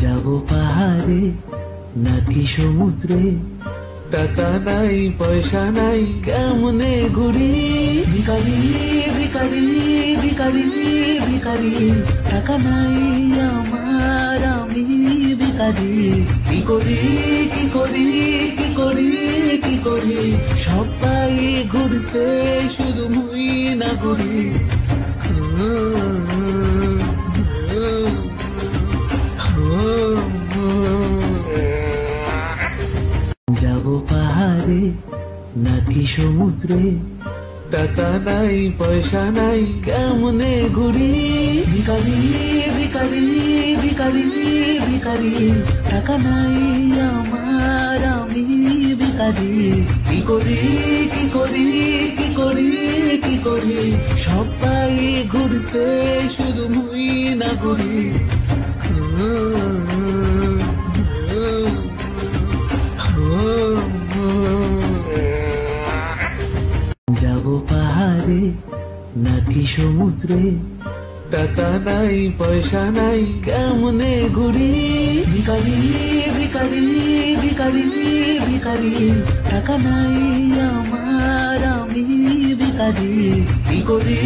যাব পাহাড়ে নাকি সমুদ্রে, টাকা নাই পয়সা নাই কেমনে ঘুরি। ভিখারি ভিখারি ভিখারি ভিখারি, টাকা নাই আমার আমি ভিখারি। কি করি কি করি কি করি কি করি, সবাই ঘুরছে শুধু মুই না ঘুরি। যাব পাহাড়ে নাকি সমুদ্রে, টাকা নাই পয়সা নাই কেমনে ঘুরি। ভিখারি ভিখারি ভিখারি ভিখারি, টাকা নাই আমার আমি ভিখারি। কি করি কি করি কি করি কি করি, সবাই ঘুরছে শুধু মুই না ঘুরি। যাব পাহাড়ে নাকি সমুদ্রে, টাকা নাই পয়সা নাই কেমনে ঘুরি। ভিখারি ভিখারি ভিখারি ভিখারি, টাকা নাই আমার আমি ভিখারি। কি করি।